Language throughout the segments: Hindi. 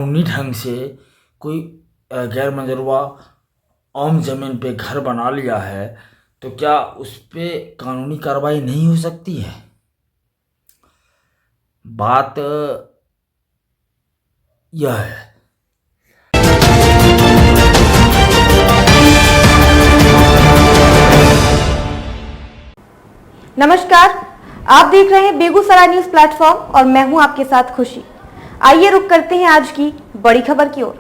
कानूनी ढंग से कोई गैर मंजूरवा आम ज़मीन पे घर बना लिया है तो क्या उस पे कानूनी कार्रवाई नहीं हो सकती है? बात यह है। नमस्कार, आप देख रहे हैं बेगूसराय न्यूज प्लेटफॉर्म और मैं हूं आपके साथ खुशी। आइए रुक करते हैं आज की बड़ी खबर की ओर।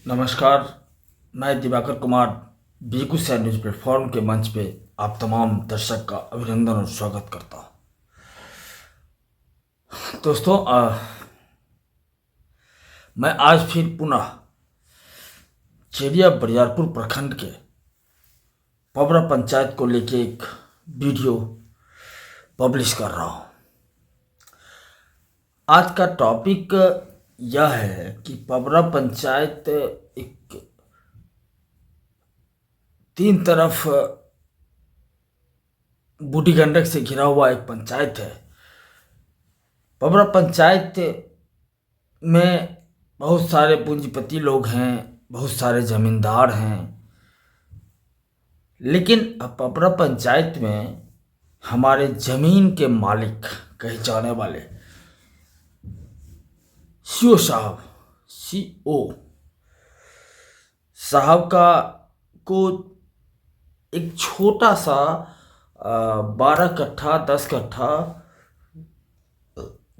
नमस्कार, मैं दिवाकर कुमार बेगूसराय न्यूज प्लेटफॉर्म के मंच पे आप तमाम दर्शक का अभिनंदन और स्वागत करता हूँ। दोस्तों, मैं आज फिर पुनः चेरिया बरियारपुर प्रखंड के पबरा पंचायत को लेके एक वीडियो पब्लिश कर रहा हूँ। आज का टॉपिक यह है कि पबरा पंचायत एक तीन तरफ बूढ़ी गंडक से घिरा हुआ एक पंचायत है। पबरा पंचायत में बहुत सारे पूंजीपति लोग हैं, बहुत सारे जमींदार हैं, लेकिन पबरा पंचायत में हमारे जमीन के मालिक कहे जाने वाले सीओ साहब का को एक छोटा सा 12 कट्ठा 10 कट्ठा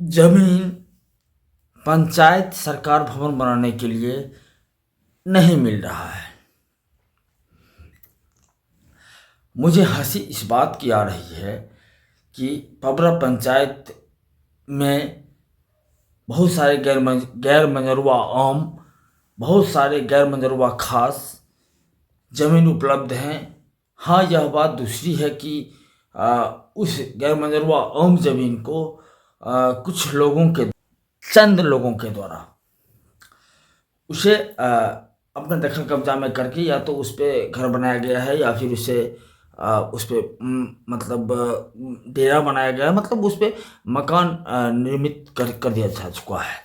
जमीन पंचायत सरकार भवन बनाने के लिए नहीं मिल रहा है। मुझे हंसी इस बात की आ रही है कि पबरा पंचायत में बहुत सारे गैर मंजूरवा आम, बहुत सारे गैर मंजूरवा खास ज़मीन उपलब्ध हैं। हाँ, यह बात दूसरी है कि उस गैर मंजूरवा आम ज़मीन को कुछ लोगों के चंद लोगों के द्वारा उसे अपने दखल कब्जा में करके या तो उस पर घर बनाया गया है या फिर उसे उस पर मतलब डेरा बनाया गया है, मतलब उस पर मकान निर्मित कर दिया जा चुका है।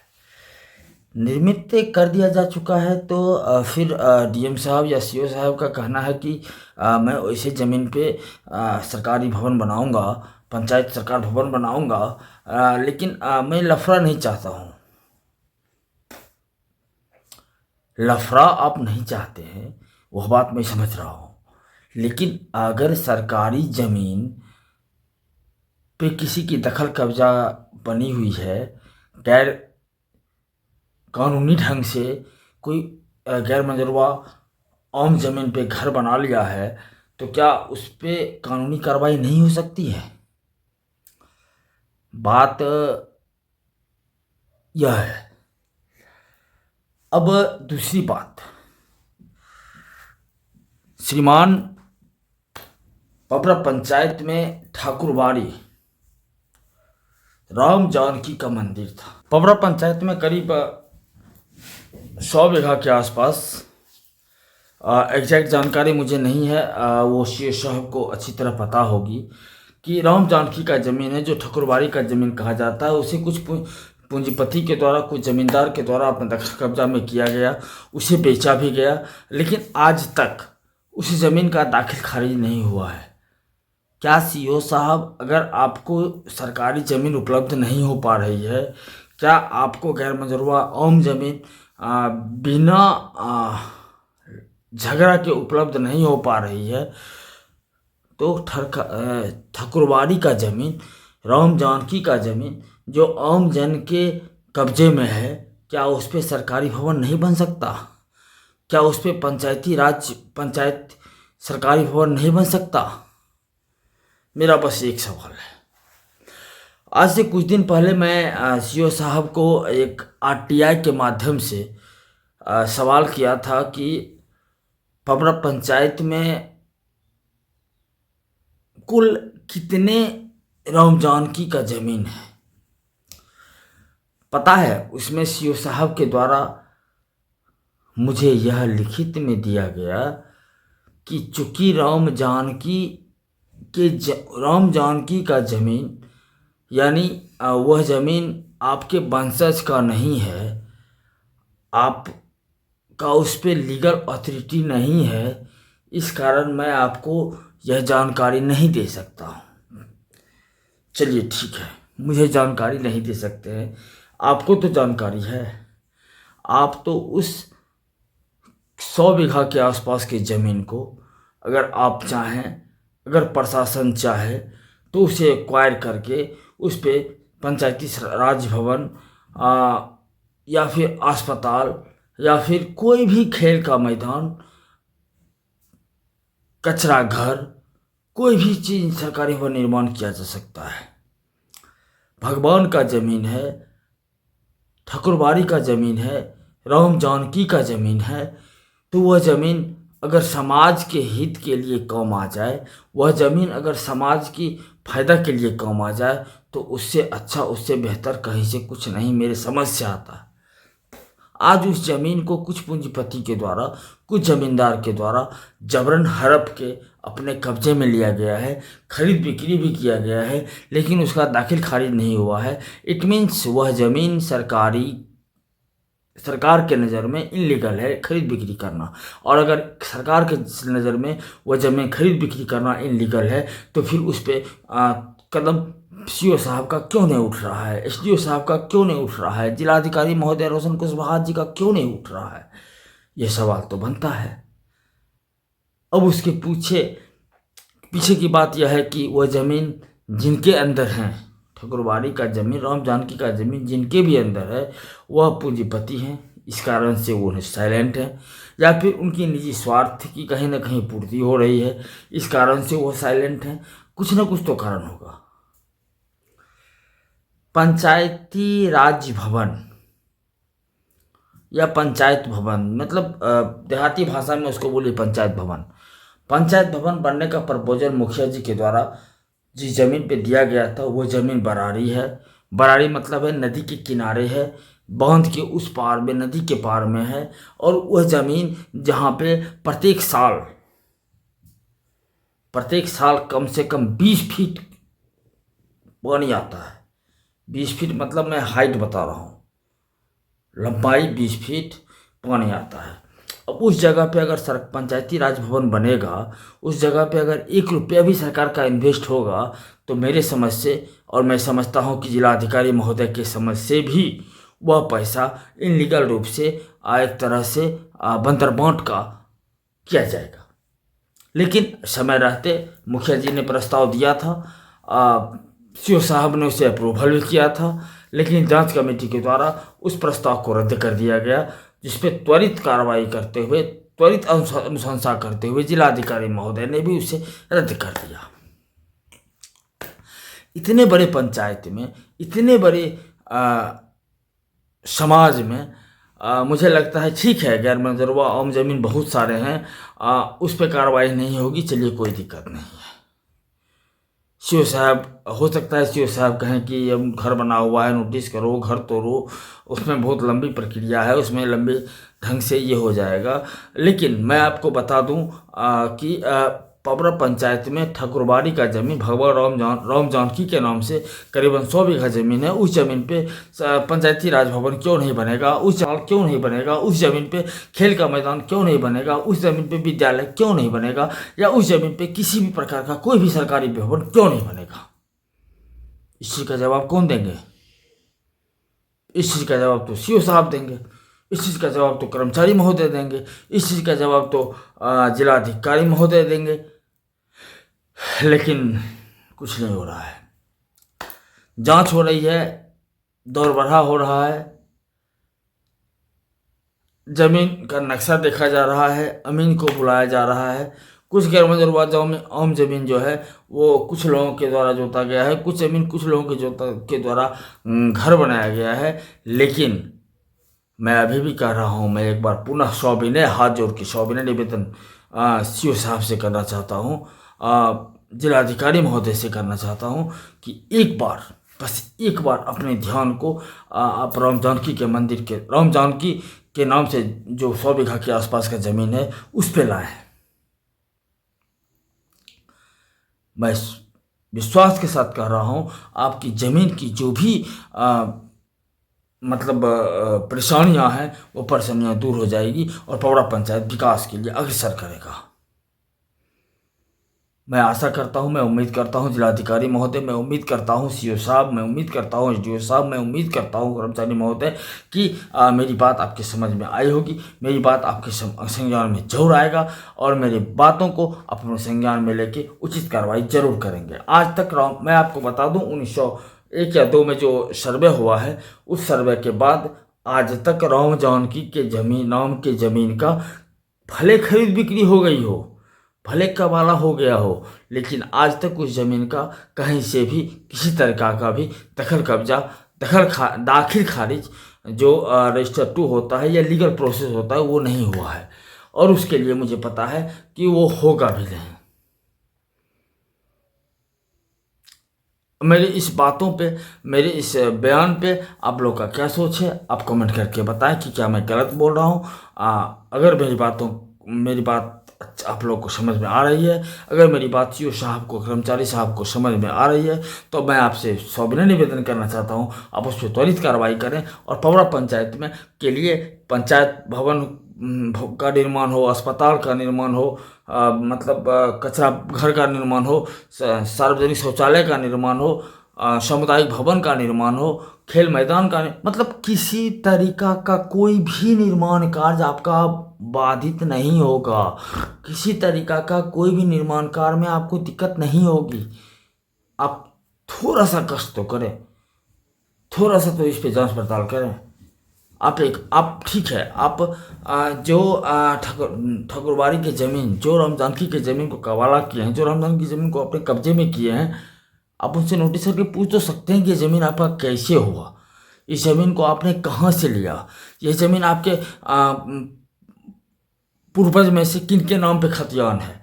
निर्मित कर दिया जा चुका है तो फिर डीएम साहब या सीओ साहब का कहना है कि मैं वैसे ज़मीन पे सरकारी भवन बनाऊंगा, पंचायत सरकार भवन बनाऊंगा, लेकिन मैं लफड़ा नहीं चाहता हूँ। लफड़ा आप नहीं चाहते हैं, वह बात मैं समझ रहा हूँ, लेकिन अगर सरकारी ज़मीन पे किसी की दखल कब्जा बनी हुई है, गैर कानूनी ढंग से कोई गैर मंजूरवा आम ज़मीन पे घर बना लिया है तो क्या उस पे कानूनी कार्रवाई नहीं हो सकती है? बात यह है। अब दूसरी बात, श्रीमान पबरा पंचायत में ठाकुरबाड़ी राम जानकी का मंदिर था। पबरा पंचायत में करीब 100 बीघा के आसपास, एग्जैक्ट जानकारी मुझे नहीं है, वो सीओ साहब को अच्छी तरह पता होगी कि राम जानकी का ज़मीन है जो ठाकुरबाड़ी का ज़मीन कहा जाता है। उसे कुछ पूंजीपति के द्वारा, कुछ ज़मींदार के द्वारा अपने दखल कब्जा में किया गया, उसे बेचा भी गया, लेकिन आज तक उस ज़मीन का दाखिल खारिज नहीं हुआ है। क्या सीओ साहब, अगर आपको सरकारी ज़मीन उपलब्ध नहीं हो पा रही है, क्या आपको गैर मंजूरवा आम ज़मीन बिना झगड़ा के उपलब्ध नहीं हो पा रही है, तो ठाकुरबाड़ी का ज़मीन, राम जानकी का ज़मीन जो आम जन के कब्जे में है, क्या उस पर सरकारी भवन नहीं बन सकता? क्या उस पर पंचायत सरकारी भवन नहीं बन सकता? मेरा बस एक सवाल है। आज से कुछ दिन पहले मैं सीओ साहब को एक आरटीआई के माध्यम से सवाल किया था कि पबरा पंचायत में कुल कितने राम जानकी का ज़मीन है। पता है, उसमें सीओ साहब के द्वारा मुझे यह लिखित में दिया गया कि चूँकि राम जानकी का ज़मीन यानी वह ज़मीन आपके वंशज का नहीं है, आपका उस पर लीगल अथॉरिटी नहीं है, इस कारण मैं आपको यह जानकारी नहीं दे सकता हूँ। चलिए ठीक है, मुझे जानकारी नहीं दे सकते हैं, आपको तो जानकारी है। आप तो उस 100 बीघा के आसपास की ज़मीन को अगर आप चाहें, अगर प्रशासन चाहे तो उसे एक्वायर करके उस पे पंचायती राज भवन या फिर अस्पताल या फिर कोई भी खेल का मैदान, कचरा घर, कोई भी चीज़ सरकारी भवन निर्माण किया जा सकता है। भगवान का ज़मीन है, ठाकुरबाड़ी का ज़मीन है, राम जानकी का ज़मीन है, तो वह ज़मीन अगर समाज के हित के लिए काम आ जाए, वह ज़मीन अगर समाज की फायदा के लिए काम आ जाए, तो उससे अच्छा, उससे बेहतर कहीं से कुछ नहीं मेरे समझ से आता है। आज उस ज़मीन को कुछ पूंजीपति के द्वारा, कुछ ज़मींदार के द्वारा जबरन हड़प के अपने कब्जे में लिया गया है, खरीद बिक्री भी किया गया है, लेकिन उसका दाखिल खारिज नहीं हुआ है। इट मीन्स वह ज़मीन सरकार के नज़र में इनलीगल है खरीद बिक्री करना। और अगर सरकार के नज़र में वह ज़मीन खरीद बिक्री करना इनलीगल है, तो फिर उस पर कदम सीओ साहब का क्यों नहीं उठ रहा है, एसडीओ साहब का क्यों नहीं उठ रहा है, जिलाधिकारी महोदय रोशन कुशवाहा जी का क्यों नहीं उठ रहा है? यह सवाल तो बनता है। अब उसके पीछे की बात यह है कि वह ज़मीन जिनके अंदर हैं, ठाकुरबाड़ी का ज़मीन, राम जानकी का ज़मीन जिनके भी अंदर है, वह पूंजीपति हैं, इस कारण से वो साइलेंट हैं, या फिर उनकी निजी स्वार्थ की कहीं ना कहीं पूर्ति हो रही है, इस कारण से वो साइलेंट हैं। कुछ ना कुछ तो कारण होगा। पंचायती राज भवन या पंचायत भवन, मतलब देहाती भाषा में उसको बोलिए पंचायत भवन। पंचायत भवन बनने का प्रपोजल मुखिया जी के द्वारा जिस जमीन पे दिया गया था, वो जमीन बरारी है। बरारी मतलब है नदी के किनारे है, बांध के उस पार में, नदी के पार में है। और वह जमीन जहाँ पे प्रत्येक साल कम से कम 20 फीट पानी आता है। 20 फीट मतलब मैं हाइट बता रहा हूँ, लंबाई 20 फीट पानी आता है। अब उस जगह पे अगर पंचायती राज भवन बनेगा, उस जगह पे अगर 1 रुपया भी सरकार का इन्वेस्ट होगा, तो मेरे समझ से, और मैं समझता हूँ कि जिलाधिकारी महोदय के समझ से भी, वह पैसा इनलीगल रूप से एक तरह से बंदर बांट का किया जाएगा। लेकिन समय रहते मुखिया जी ने प्रस्ताव दिया था, सीओ साहब ने उसे अप्रूवल भी किया था, लेकिन जांच कमेटी के द्वारा उस प्रस्ताव को रद्द कर दिया गया, जिसपे त्वरित कार्रवाई करते हुए, त्वरित अनुशंसा करते हुए जिलाधिकारी महोदय ने भी उसे रद्द कर दिया। इतने बड़े पंचायत में, इतने बड़े समाज में मुझे लगता है ठीक है, गैर मंजूरवा आम जमीन बहुत सारे हैं, उस पर कार्रवाई नहीं होगी, चलिए कोई दिक्कत नहीं है। सीओ साहब, हो सकता है सीओ साहब कहें कि अब घर बना हुआ है, नोटिस करो, घर तोड़ो, उसमें बहुत लंबी प्रक्रिया है, उसमें लंबे ढंग से ये हो जाएगा। लेकिन मैं आपको बता दूं कि पबरा पंचायत में ठाकुरबाड़ी का ज़मीन भगवान राम जानकी के नाम से करीबन 100 बीघा ज़मीन है। उस ज़मीन पे पंचायती राज भवन क्यों नहीं बनेगा, उस जगह क्यों नहीं बनेगा, उस ज़मीन पे खेल का मैदान क्यों नहीं बनेगा, उस ज़मीन पे विद्यालय क्यों नहीं बनेगा, या उस ज़मीन पे किसी भी प्रकार का कोई भी सरकारी भवन क्यों नहीं बनेगा? इस चीज़ का जवाब कौन देंगे? इस चीज़ का जवाब तो सीओ साहब देंगे, इस चीज़ का जवाब तो कर्मचारी महोदय देंगे, इस चीज़ का जवाब तो जिलाधिकारी महोदय देंगे। लेकिन कुछ नहीं हो रहा है। जांच हो रही है, दौर बढ़ा हो रहा है, जमीन का नक्शा देखा जा रहा है, अमीन को बुलाया जा रहा है। कुछ गैर मंजूरवा गाँव में आम जमीन जो है वो कुछ लोगों के द्वारा जोता गया है, कुछ जमीन कुछ लोगों के द्वारा घर बनाया गया है। लेकिन मैं अभी भी कह रहा हूँ, मैं एक बार पुनः सविनय हाथ जोड़ के सविनय निवेदन सीओ साहब से करना चाहता हूँ, जिलाधिकारी महोदय से करना चाहता हूँ कि एक बार, बस एक बार अपने ध्यान को आप राम जानकी के मंदिर के, राम जानकी के नाम से जो 100 बीघा के आसपास का ज़मीन है उस पे लाएं। मैं विश्वास के साथ कह रहा हूँ, आपकी ज़मीन की जो भी मतलब परेशानियां हैं वो परेशानियां दूर हो जाएगी और पवरा पंचायत विकास के लिए अग्रसर करेगा। मैं आशा करता हूं, मैं उम्मीद करता हूं जिलाधिकारी महोदय, मैं उम्मीद करता हूं सीओ साहब, मैं उम्मीद करता हूं एसडीओ साहब, मैं उम्मीद करता हूं कर्मचारी महोदय कि मेरी बात आपके समझ में आई होगी, मेरी बात आपके संज्ञान में जरूर आएगा और मेरी बातों को अपने संज्ञान में लेके उचित कार्रवाई जरूर करेंगे। आज तक मैं आपको बता दूं 1901 या 2 में जो सर्वे हुआ है, उस सर्वे के बाद आज तक राम जानकी के नाम के जमीन का भले खरीद बिक्री हो गई हो, भले कबाला हो गया हो, लेकिन आज तक उस जमीन का कहीं से भी किसी तरह का भी दाखिल खारिज जो रजिस्टर 2 होता है या लीगल प्रोसेस होता है वो नहीं हुआ है और उसके लिए मुझे पता है कि वो होगा भी नहीं। मेरे इस बातों पे, मेरे इस बयान पे आप लोग का क्या सोच है, आप कमेंट करके बताएं कि क्या मैं गलत बोल रहा हूँ। अगर मेरी बात आप लोग को समझ में आ रही है, अगर मेरी बात सीओ साहब को, कर्मचारी साहब को समझ में आ रही है, तो मैं आपसे सविनय निवेदन करना चाहता हूँ आप उस पर त्वरित कार्रवाई करें और पवरा पंचायत में के लिए पंचायत भवन का निर्माण हो, अस्पताल का निर्माण हो, कचरा घर का निर्माण हो, सार्वजनिक शौचालय का निर्माण हो, सामुदायिक भवन का निर्माण हो, खेल मैदान का मतलब किसी तरीका का कोई भी निर्माण कार्य आपका बाधित नहीं होगा। किसी तरीका का कोई भी निर्माण कार्य में आपको दिक्कत नहीं होगी। आप थोड़ा सा कष्ट तो करें, थोड़ा सा तो इस पे जांच पड़ताल करें। आप ठीक है, आप जो ठाकुरबाड़ी की ज़मीन, जो राम जानकी की ज़मीन को कबाला किए हैं, जो राम जानकी की ज़मीन को अपने कब्जे में किए हैं, आप उनसे नोटिस करके पूछ तो सकते हैं कि ये ज़मीन आपका कैसे हुआ, इस ज़मीन को आपने कहाँ से लिया, ये ज़मीन आपके पूर्वज में से किन के नाम पे खतियान है।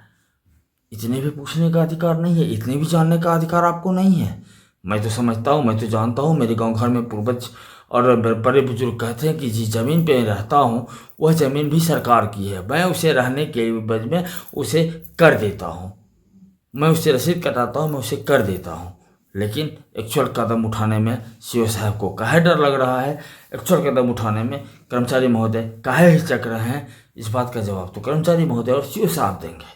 इतने भी पूछने का अधिकार नहीं है, इतने भी जानने का अधिकार आपको नहीं है। मैं तो समझता हूँ, मैं तो जानता हूँ, मेरे गांव घर में पूर्वज और बड़े बुजुर्ग कहते हैं कि जिस ज़मीन पे रहता हूँ वह ज़मीन भी सरकार की है, मैं उसे रहने के एवज में उसे कर देता हूँ, मैं उससे रसीद कटाता हूँ, मैं उसे कर देता हूँ। लेकिन एक्चुअल कदम उठाने में सीओ साहब को काहे डर लग रहा है, एक्चुअल कदम उठाने में कर्मचारी महोदय काहे हिचक रहे हैं, इस बात का जवाब तो कर्मचारी महोदय और सीओ साहब देंगे।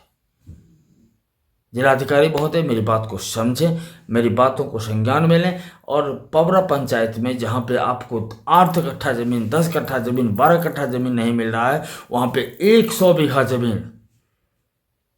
जिलाधिकारी महोदय मेरी बात को समझें, मेरी बातों को संज्ञान में लें और पवरा पंचायत में जहाँ पे आपको 8 कट्ठा ज़मीन, 10 कट्ठा ज़मीन, 12 कट्ठा ज़मीन नहीं मिल रहा है, वहाँ पे 100 बीघा ज़मीन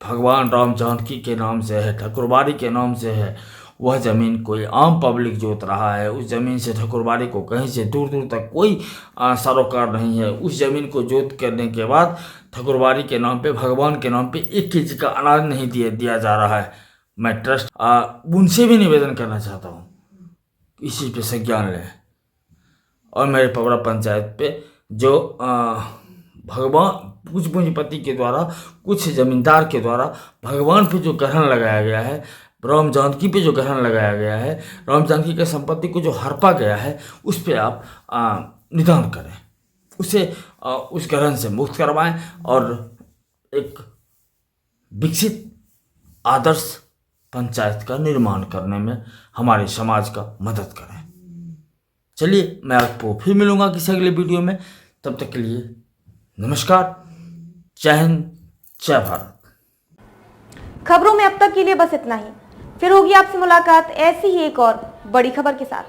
भगवान राम जानकी के नाम से है, ठाकुरबाड़ी के नाम से है। वह ज़मीन कोई आम पब्लिक जोत रहा है, उस ज़मीन से ठाकुरबाड़ी को कहीं से दूर दूर तक कोई सरोकार नहीं है। उस ज़मीन को जोत करने के बाद ठाकुरबाड़ी के नाम पे, भगवान के नाम पे 1 केजी का अनाज नहीं दिया जा रहा है। मैं ट्रस्ट उनसे भी निवेदन करना चाहता हूँ इस चीज़ पे संज्ञान लें और मेरे पवरा पंचायत पे जो भगवान कुछ पूंजीपति के द्वारा, कुछ जमींदार के द्वारा भगवान पे जो ग्रहण लगाया गया है, राम जानकी पे जो ग्रहण लगाया गया है, राम जानकी के संपत्ति को जो हड़पा गया है, उस पे आप निदान करें, उसे उस ग्रहण से मुक्त करवाएं और एक विकसित आदर्श पंचायत का निर्माण करने में हमारे समाज का मदद करें। चलिए, मैं आपको फिर मिलूंगा किसी अगले वीडियो में, तब तक के लिए नमस्कार, जय हिंद, जय भारत। खबरों में अब तक के लिए बस इतना ही, फिर होगी आपसे मुलाकात ऐसी ही एक और बड़ी खबर के साथ।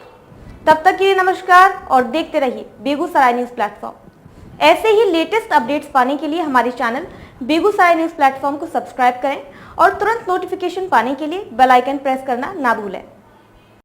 तब तक के लिए नमस्कार और देखते रहिए बेगूसराय न्यूज प्लेटफॉर्म। ऐसे ही लेटेस्ट अपडेट्स पाने के लिए हमारे चैनल बेगूसराय न्यूज प्लेटफॉर्म को सब्सक्राइब करें और तुरंत नोटिफिकेशन पाने के लिए बेल आइकन प्रेस करना ना भूलें।